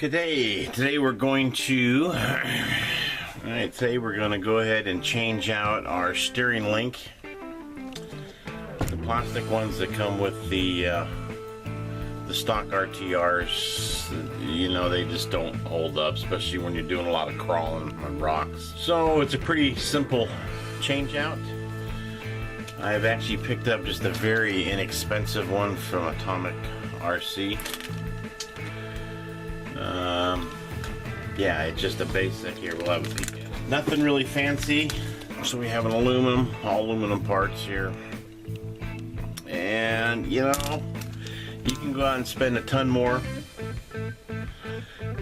Today we're going to go ahead and change out our steering link. The plastic ones that come with the stock RTRs, you know, they just don't hold up, especially when you're doing a lot of crawling on rocks. So it's a pretty simple change out. I've actually picked up just a very inexpensive one from Atomic RC. Yeah, it's just a basic. Here, we'll have a peek. Nothing really fancy. So we have an all aluminum parts here. And, you know, you can go out and spend a ton more.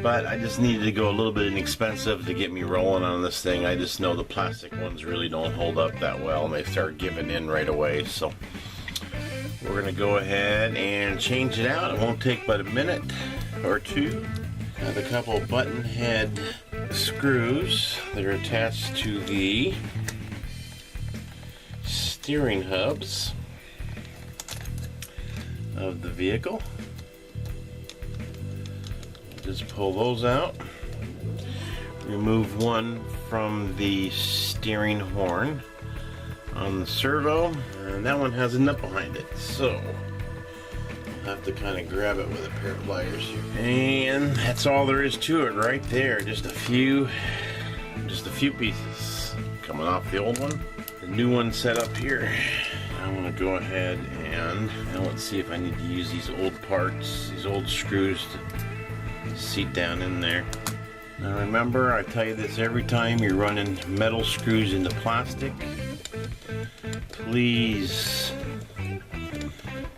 But I just needed to go a little bit inexpensive to get me rolling on this thing. I just know the plastic ones really don't hold up that well, and they start giving in right away. So we're going to go ahead and change it out. It won't take but a minute or two. I have a couple button head screws that are attached to the steering hubs of the vehicle. Just pull those out. Remove one from the steering horn on the servo, and that one has a nut behind it. So I'll have to kind of grab it with a pair of pliers here. And that's all there is to it right there. Just a few pieces coming off the old one. The new one set up here. I'm going to go ahead and now let's see if I need to use these old parts, these old screws to seat down in there. Now remember, I tell you this every time you're running metal screws into plastic. Please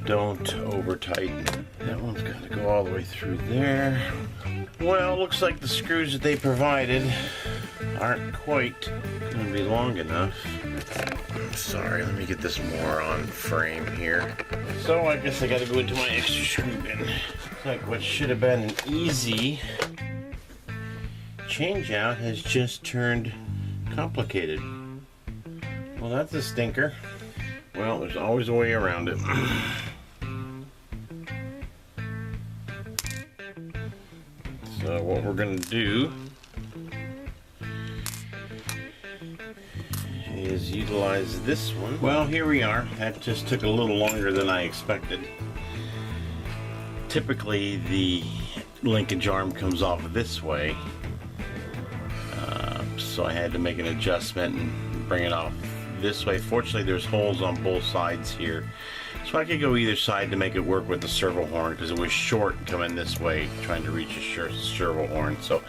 don't over tighten. That one's got to go all the way through there. Well, it looks like the screws that they provided aren't quite going to be long enough. Sorry, let me get this more on frame here. So I guess I got to go into my extra screw bin. Like what should have been an easy change out has just turned complicated. Well, that's a stinker. Well, there's always a way around it. So what we're going to do is utilize this one. Well, here we are. That just took a little longer than I expected. Typically the linkage arm comes off this way, so I had to make an adjustment and bring it off this way. Fortunately, there's holes on both sides here, so I could go either side to make it work with the servo horn, because it was short coming this way trying to reach a servo horn. So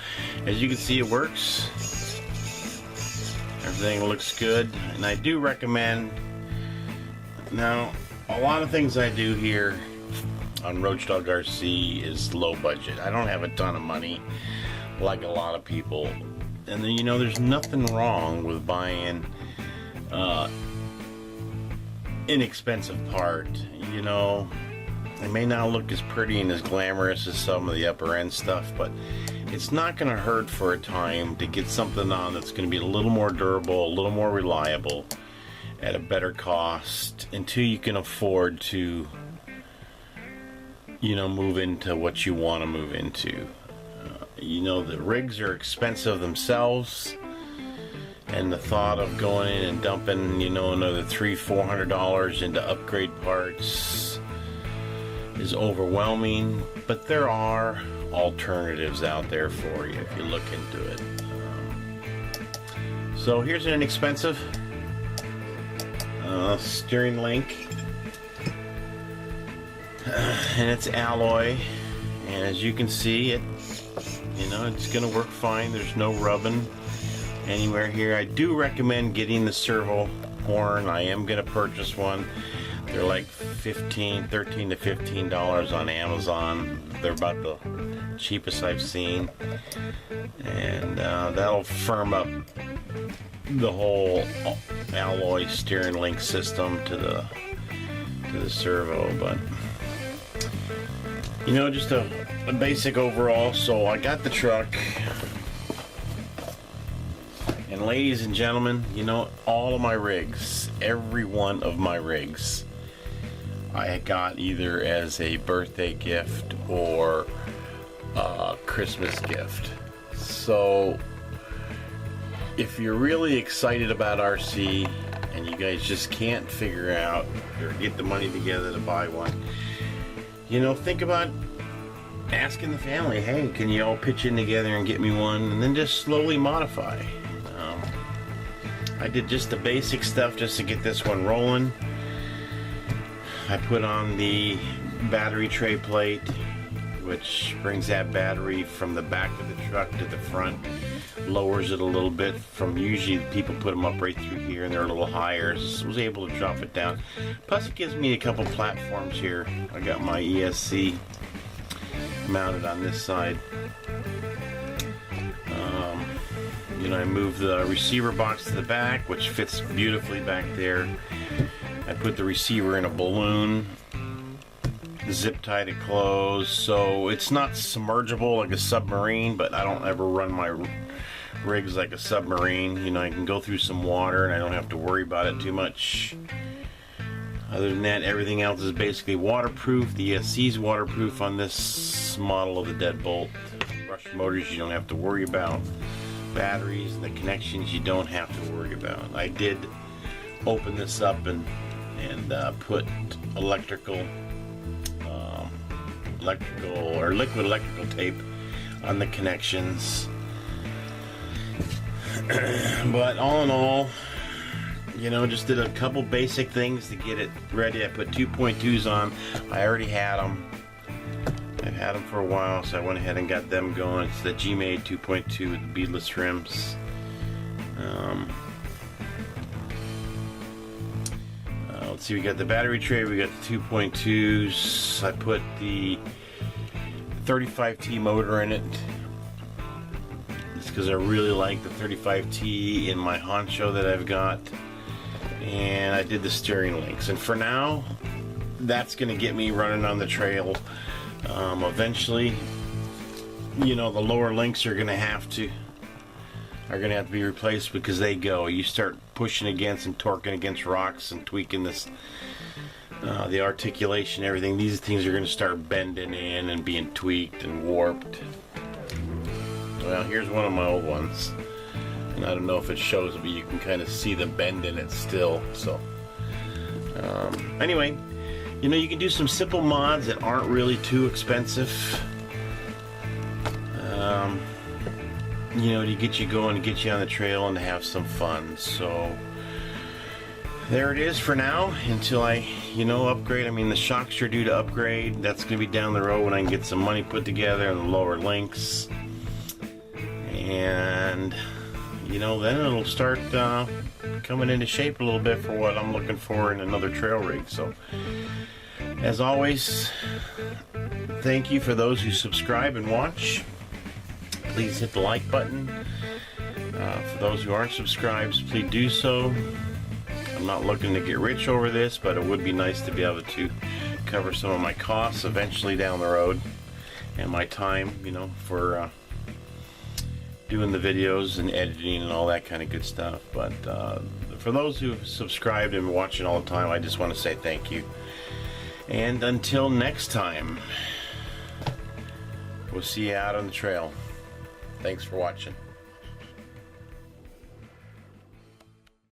as you can see, it works. Everything looks good, and I do recommend. Now, a lot of things I do here on Roach Dog RC is low budget. I don't have a ton of money like a lot of people, and then, you know, there's nothing wrong with buying inexpensive part. You know, it may not look as pretty and as glamorous as some of the upper end stuff, but it's not going to hurt for a time to get something on that's going to be a little more durable, a little more reliable, at a better cost, until you can afford to, you know, move into what you want to move into. You know, the rigs are expensive themselves, and the thought of going in and dumping, you know, another $300-400 into upgrade parts is overwhelming. But there are alternatives out there for you if you look into it. So here's an inexpensive steering link, and it's alloy, and as you can see, you know, it's gonna work fine. There's no rubbing anywhere here. I do recommend getting the servo horn. I am gonna purchase one. They're like $13 to $15 on Amazon. They're about the cheapest I've seen, and that'll firm up the whole alloy steering link system to the servo. But you know, just a basic overall. So I got the truck, and ladies and gentlemen, you know, all of my rigs, every one of my rigs, I got either as a birthday gift or Christmas gift. So if you're really excited about RC and you guys just can't figure out or get the money together to buy one, you know, think about asking the family, hey, can you all pitch in together and get me one, and then just slowly modify. I did just the basic stuff just to get this one rolling. I put on the battery tray plate, which brings that battery from the back of the truck to the front, lowers it a little bit. From usually people put them up right through here and they're a little higher, so I was able to drop it down. Plus it gives me a couple platforms here. I got my ESC mounted on this side. You know, I moved the receiver box to the back, which fits beautifully back there. I put the receiver in a balloon, zip tied it closed, so it's not submergible like a submarine, but I don't ever run my rigs like a submarine. You know, I can go through some water and I don't have to worry about it too much. Other than that, everything else is basically waterproof. The ESC is waterproof on this model of the Deadbolt. Brush motors you don't have to worry about. Batteries and the connections you don't have to worry about. I did open this up and put electrical or liquid electrical tape on the connections. But all in all, you know, just did a couple basic things to get it ready. I put 2.2s on. I already had them. I've had them for a while, so I went ahead and got them going. It's the G-Made 2.2 with the beadless rims. Let's see, we got the battery tray, we got the 2.2s. I put the 35T motor in it. It's because I really like the 35T in my Honcho that I've got. And I did the steering links. And for now, that's going to get me running on the trail. Eventually, you know, the lower links are going to have to be replaced because they go. You start pushing against and torquing against rocks and tweaking this, the articulation, everything. These things are going to start bending in and being tweaked and warped. Well, here's one of my old ones, and I don't know if it shows, but you can kind of see the bend in it still. So, anyway. You know, you can do some simple mods that aren't really too expensive. You know, to get you going, to get you on the trail and to have some fun. So, there it is for now until I, you know, upgrade. I mean, the shocks are due to upgrade. That's going to be down the road when I can get some money put together and the lower links. And, you know, then it'll start coming into shape a little bit for what I'm looking for in another trail rig. So, as always, thank you for those who subscribe and watch. Please hit the like button. For those who aren't subscribed, please do so. I'm not looking to get rich over this, but it would be nice to be able to cover some of my costs eventually down the road, and my time, you know, for doing the videos and editing and all that kind of good stuff. But for those who've subscribed and watching all the time, I just want to say thank you. And until next time, we'll see you out on the trail. Thanks for watching.